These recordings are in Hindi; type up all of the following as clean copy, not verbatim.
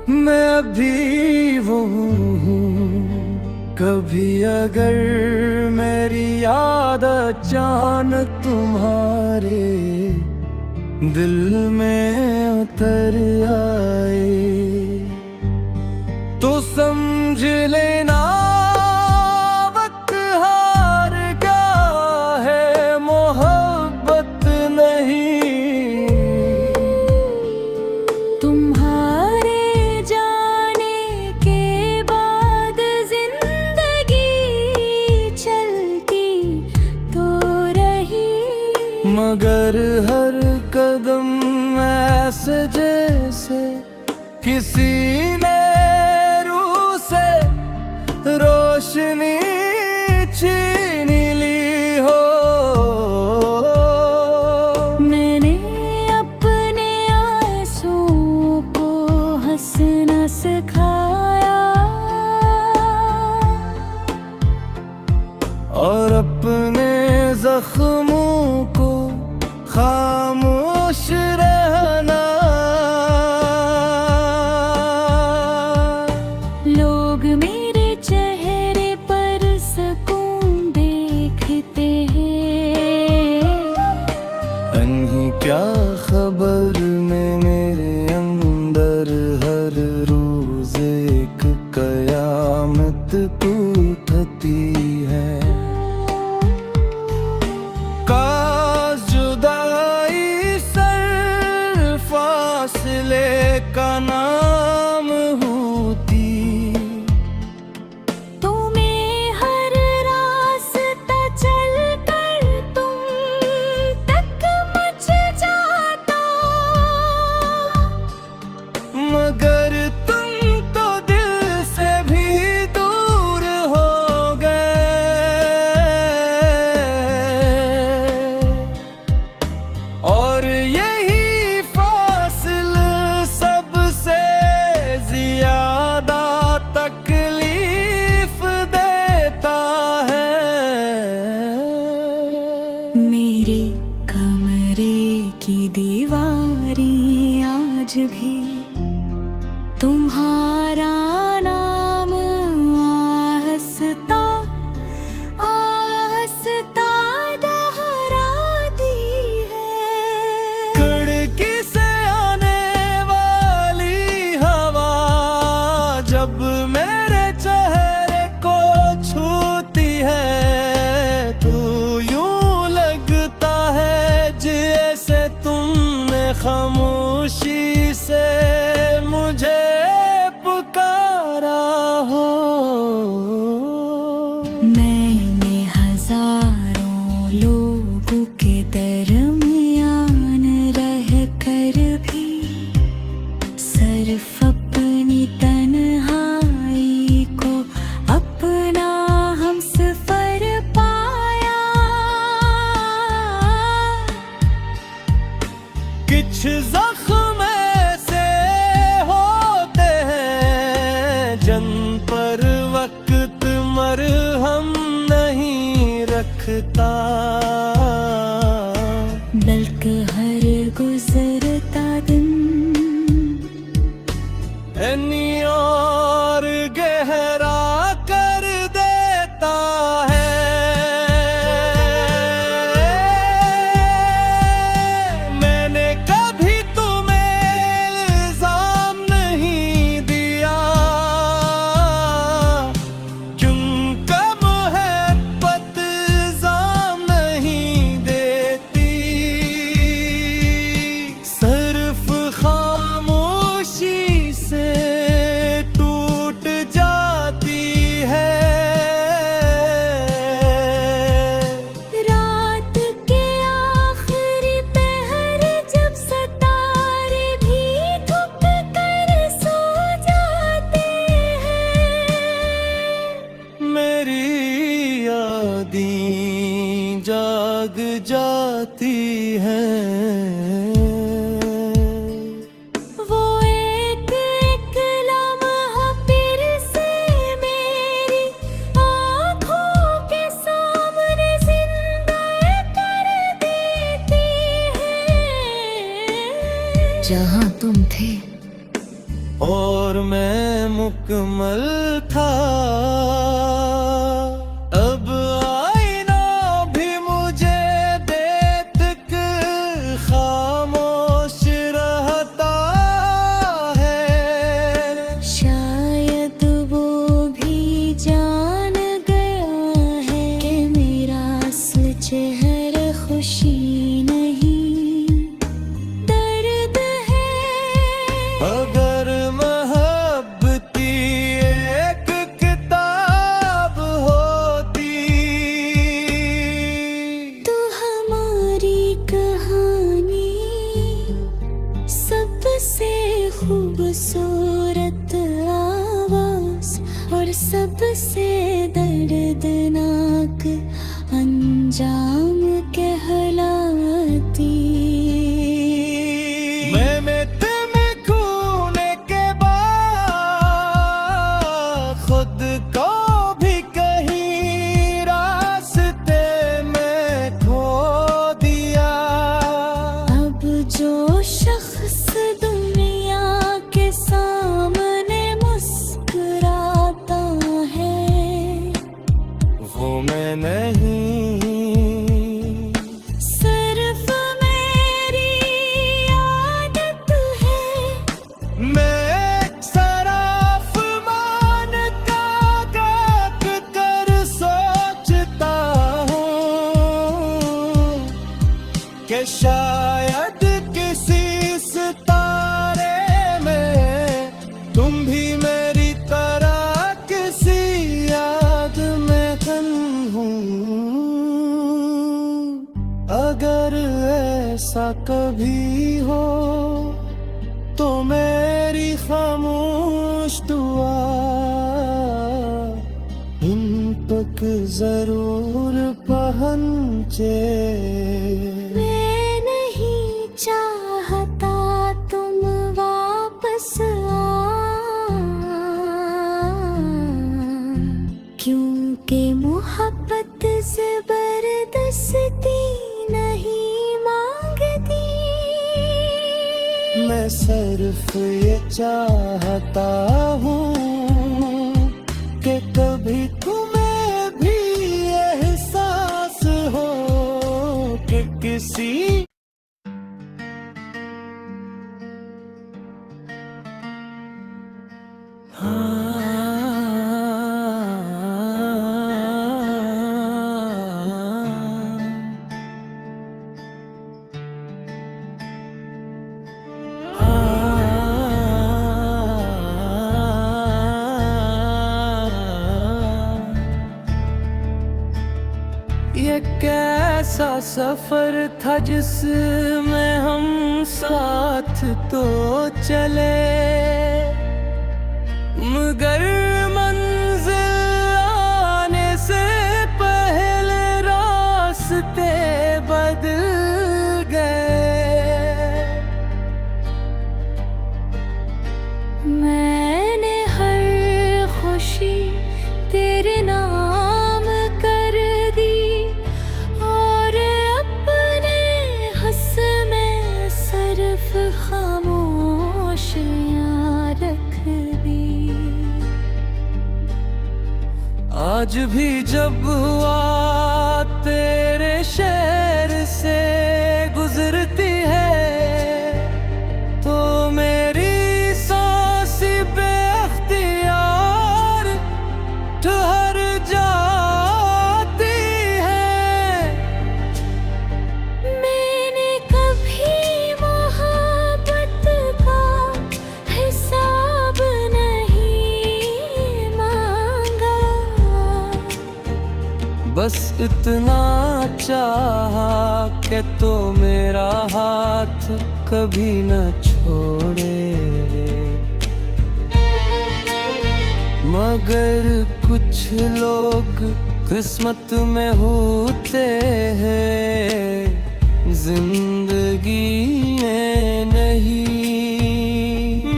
मैं अभी वो हूँ, कभी अगर मेरी याद अचानक तुम्हारे दिल में उतर आए तो समझ लेना वक्त हार गया है, मोहब्बत नहीं। तुम्हारे जाने के बाद जिंदगी चलती तो रही, मगर हर कदम ऐसे जैसे किसी ने रूह से रोशनी छीन ली हो। मैंने अपने आंसुओं को हंसना सिखाया और अपने जख्मों को खामोश रहना। लोग मेरे चेहरे पर सुकून देखते हैं, अनही क्या खबर में मेरे अंदर हर रोज एक कयामत टूटती है। काश जुदाई सर फासले का नाम होती, तुम्हें हर रास्ता चल कर तुम तक मुझ जाता, मगर तुम तो दिल से भी दूर हो गए और यही फासला सबसे ज्यादा तकलीफ देता है। मेरे कमरे की दीवारें आज भी तुम्हारा नाम आहस्ता आहस्ता दोहराती है। खिड़की से आने वाली हवा जब मेरे चेहरे को छूती है तो यूं लगता है जैसे तुमने खामोशी से मुझे पुकारा हो। मैंने हजारों लोगों के दरमियान रह कर भी सिर्फ अपनी तन्हाई को अपना हमसफर पाया। कुछ जख्म ऐसे होते हैं जन पर वक्त मरहम नहीं रखता, बल्कि हर गुजरता दिन एनी और गहरा कर देता है। मैंने कभी तुम्हें इल्जाम नहीं दिया, क्योंकि मोहब्बत इल्जाम नहीं देती। जहां तुम थे और मैं मुकम्मल था। अब आईना भी मुझे देख कर खामोश रहता है। शायद वो भी जान गया है कि मेरा असल चेहरा खुशी नहीं दर्द है। अगर मोहब्बती एक किताब होती तो हमारी कहानी सबसे खूबसूरत आवाज और सबसे दर्दनाक अंजाम कहलाती। मैं मिट में खोने के बाद खुद को भी कहीं रास्ते में खो दिया। अब जो शख्स दुनिया के सामने मुस्कुराता है वो मैं नहीं, सिर्फ मेरी आदत है। मैं एक सराफ मान का गाक कर सोचता हूँ कि शायद किसी सितारे में तुम भी मेरी तरह किसी याद में तन्हा हूँ। अगर ऐसा कभी हो तो मेरी खामोश दुआ इन तक जरूर पहुंचे। मैं नहीं चाहता तुम वापस क्योंकि मोहब्बत जबरदस्ती नहीं मांगती। मैं सिर्फ ये चाहता हूँ कि कभी तुम्हें भी एहसास हो कि किसी ये कैसा सफर था जिसमें हम साथ तो चले, मगर मंजिल आने से पहले रास्ते बदल गए। मैंने हर खुशी तेरे नाम कर दी और अपने हंस में सिर्फ खामोशियाँ रख दी। आज भी जब हुआ तेरे शहर से गुजरती है तो मेरी सांसें बेख्तियार ठहर जाती है। मैंने कभी मोहब्बत का हिसाब नहीं मांगा, बस इतना चाहा कि तो मेरा हाथ कभी न छोड़े। मगर कुछ लोग किस्मत में होते हैं जिंदगी में नहीं।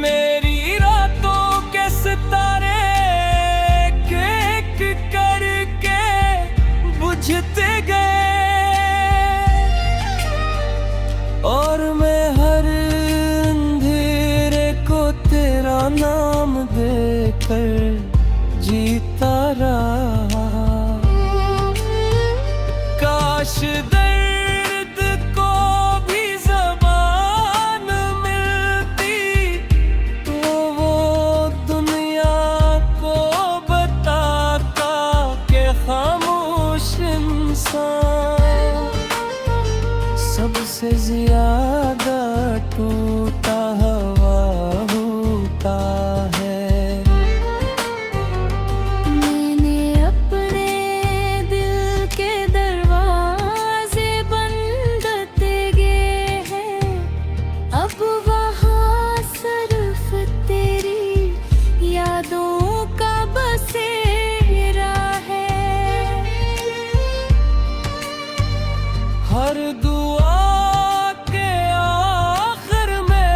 मेरी रातों के सितारे एक एक करके बुझते गए और मैं हर कर जीता रहा। काश दर्द को भी ज़बान मिलती तो वो दुनिया को बताता कि खामोश इंसान सबसे ज्यादा टूटा हुआ होता है। मैंने अपने दिल के दरवाजे बंद किए हैं, अब वहाँ सिर्फ तेरी यादों का बसेरा है। हर दुआ के आखिर में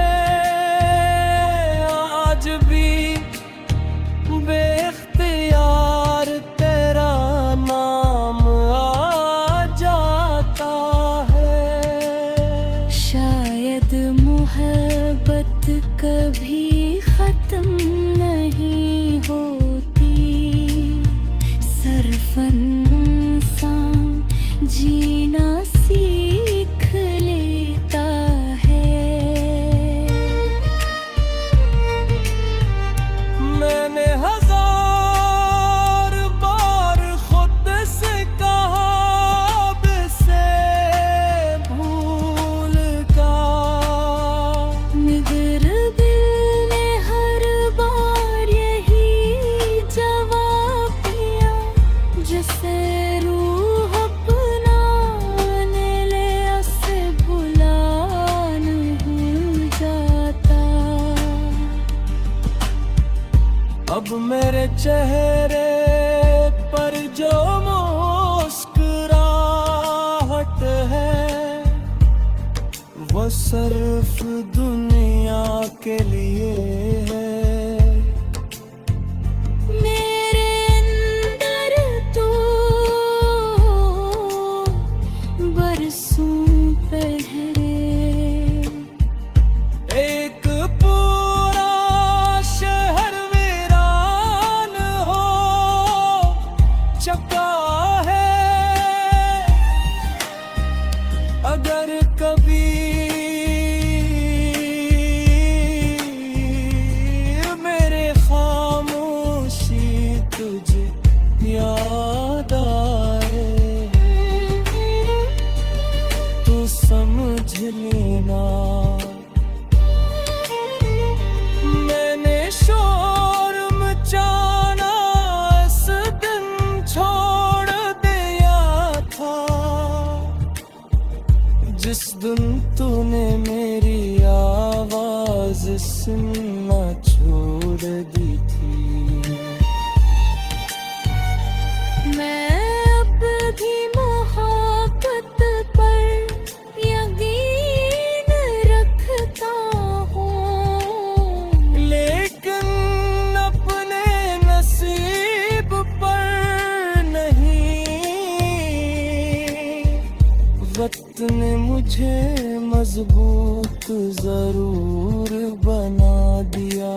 आज भी बेख्तियार तेरा नाम आ जाता है। शायद मोहब्बत कभी खत्म नहीं होती, सिर्फ इंसान जीना सीख लेता है। मैंने हजार बार खुद से कहा अब से भूल का, मगर दिल ने हर बार यही जवाब दिया, जैसे रूह अपनाने ले उसे भुला नहीं जाता। अब मेरे चेहरे पर जो मुस्कुराहट है वो सिर्फ दुनिया के लिए है। मेरे अंदर तो बरसों पहले एक पूरा शहर वीरान हो चुका है। अगर कभी मेरे खामोशी तुझे याद आए तो समझ लेना मैंने शोर मचाना इस दिन छोड़ दिया था, जिस दिन तूने मेरी आवाज सुनना छोड़ दी थी। मैं अब भी मोहब्बत पर यकीन रखता हूँ, लेकिन अपने नसीब पर नहीं। वक्त ने मुझे मजबूत जरूर बना दिया,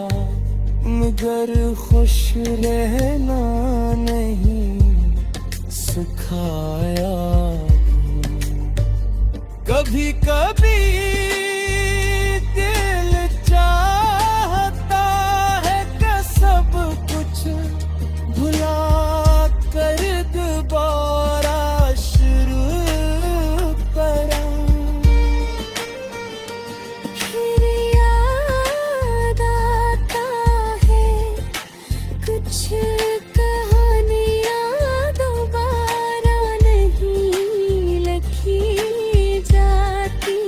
मगर खुश रहना नहीं सिखाया। कभी कभी दिल चाहता है कि सब कुछ भुला कर दोबारा शुरू करूं। फिर याद आता है कुछ कहानियाँ दोबारा नहीं लिखी जाती,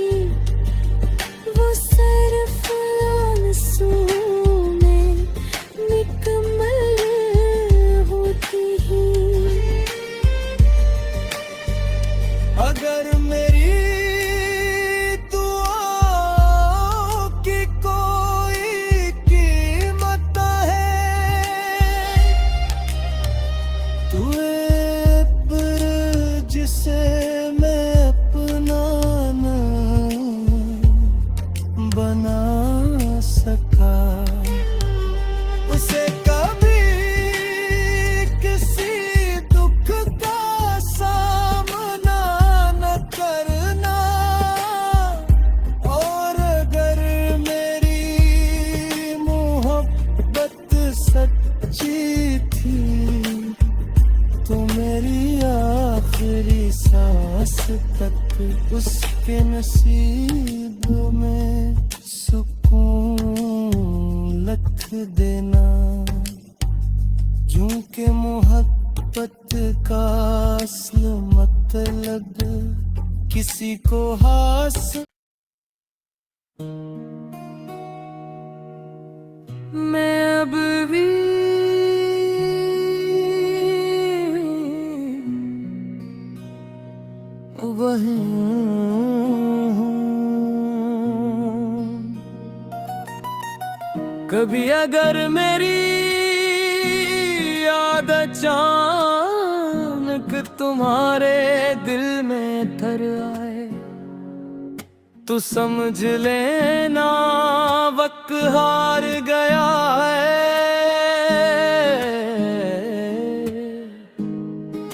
नसीब में सुकून लख देना, यूं के मोहब्बत का असल मतलब किसी को हासिल। मैं अब भी वही हूँ। कभी अगर मेरी याद अचानक तुम्हारे दिल में ठहर आए, तो समझ लेना वक्त हार गया है।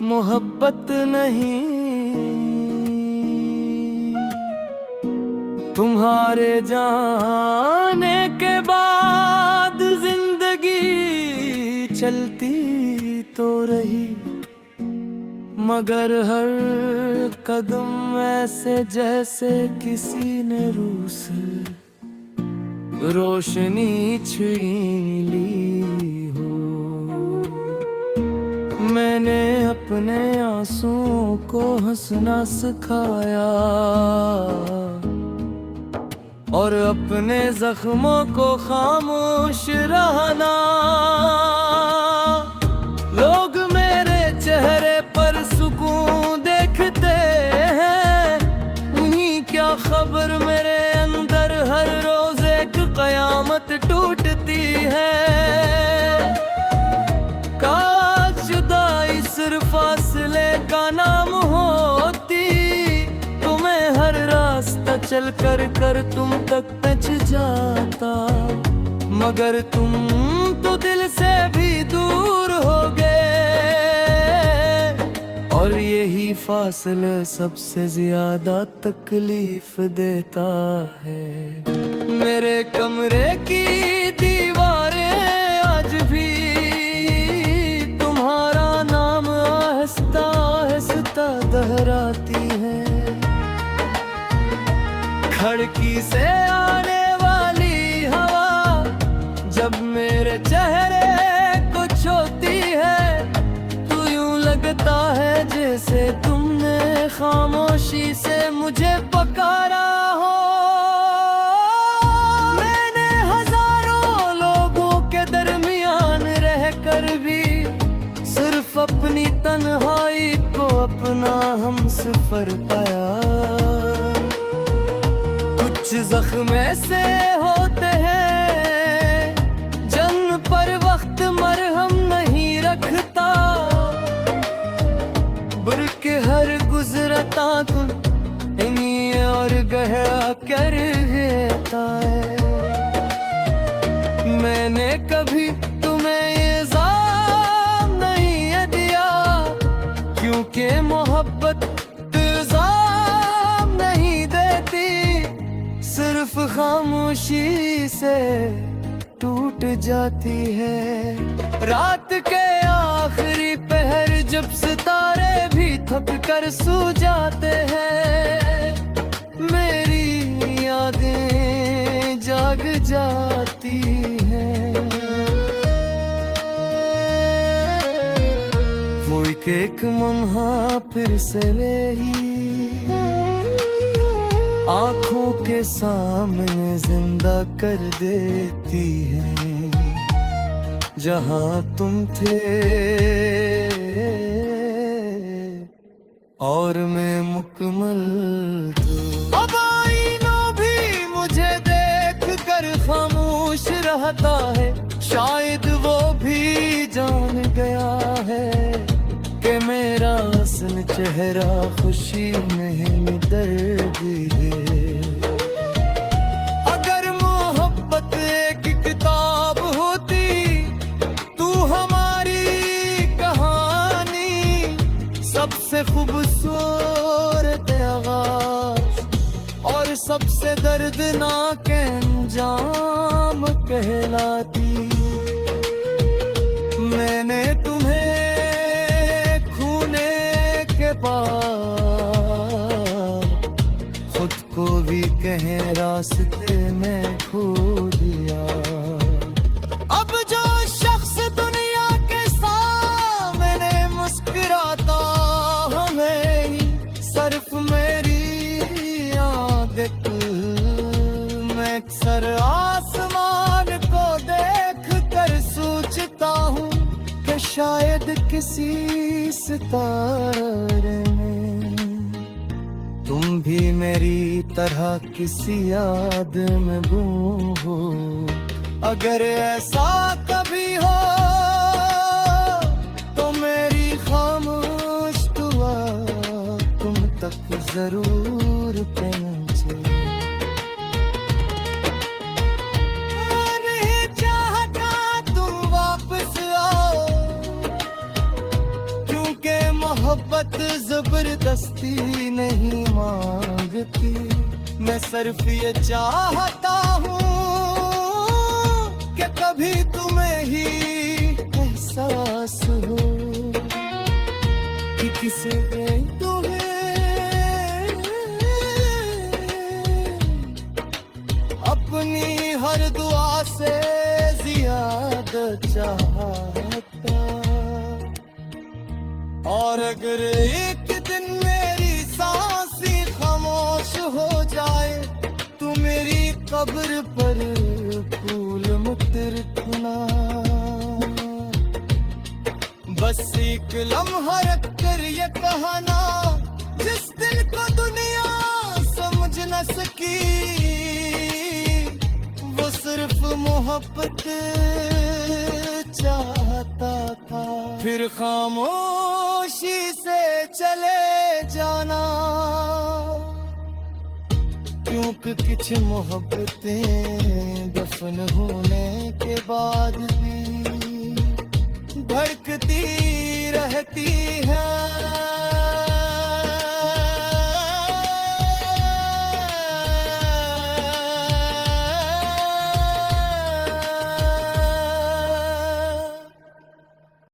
मोहब्बत नहीं, तुम्हारे जाने के बाद जिंदगी चलती तो रही, मगर हर कदम ऐसे जैसे किसी ने रूस रोशनी छीन ली हो। मैंने अपने आंसुओं को हंसना सिखाया और अपने जख्मों को खामोश रहना। लोग मेरे चेहरे पर सुकून देखते हैं, उन्हीं क्या खबर मेरे अंदर हर रोज एक कयामत टूटती है। काश जुदाई सिर्फ फासले का नाम होती, तुम्हें हर रास्ता चल कर तुम तक पहुंच जाता, मगर तुम तो दिल से भी दूर हो गए। और यही फासला सबसे ज्यादा तकलीफ देता है। मेरे कमरे की दीवारें आज भी तुम्हारा नाम आहिस्ता आहिस्ता दोहराती हैं। खिड़की से आने वाली हवा जब मेरे चेहरे को छूती है, तो यूं लगता है जैसे तुमने खामोशी से मुझे पुकारा हो। मैंने हजारों लोगों के दरमियान रहकर भी सिर्फ अपनी तन्हाई को अपना हमसफर पाया। कुछ जख्म ऐसे होते हैं जन पर वक्त मरहम नहीं रखता, बुरके हर गुजरता तुम इन्हीं और गहरा कर देता है। मैंने कभी तुम्हें इल्जाम नहीं दिया, क्योंकि मोहब्बत इल्जाम नहीं देती, सिर्फ खामोशी से टूट जाती है। रात के आखिरी पहर जब सितारे भी थक कर सो जाते हैं, मेरी यादें जाग जाती हैं। वो एक लम्हा फिर से वही आँखों के सामने जिंदा कर देती है, जहाँ तुम थे और मैं मुकम्मल था। अब आईना भी मुझे देख कर खामोश रहता है, शायद वो भी जान गया है कि मेरा असल चेहरा खुशी नहीं दर्द है। अगर मोहब्बत एक किताब होती, तू हमारी कहानी सबसे खूबसूरत आगाज और सबसे दर्दनाक अंजाम कहलाती। मैंने तुम्हें खूने के बाद खुद को भी भी कहें रास्ते में खो दिया। अब जो शख्स दुनिया के सामने मुस्कुराता हमें ही सिर्फ मेरी आदत, मैं अक्सर आसमान को देख कर सोचता हूँ कि शायद किसी सितारे में तुम भी मेरी तरह किसी याद में गुम हो। अगर ऐसा कभी हो तो मेरी खामोश दुआ तुम तक जरूर पहुंचे। नहीं चाहता तुम वापस आओ, क्योंकि मोहब्बत जबरदस्ती नहीं मांगती। मैं सिर्फ ये चाहता हूँ कि कभी तुम्हें ही एहसास हो कि किसी ने तुम्हें अपनी हर दुआ से ज्यादा चाहता। और अगर एक दिन मेरी सांसें खामोश हो जाए तो मेरी कब्र पर फूल मत रखना। बस एक लम्हा रख कर ये कहना, जिस दिल को दुनिया समझ न सकी वो सिर्फ मोहब्बत चाहता था। फिर खामोशी से चले जाना, क्योंकि कुछ मोहब्बतें दफन होने के बाद भी धड़कती रहती हैं।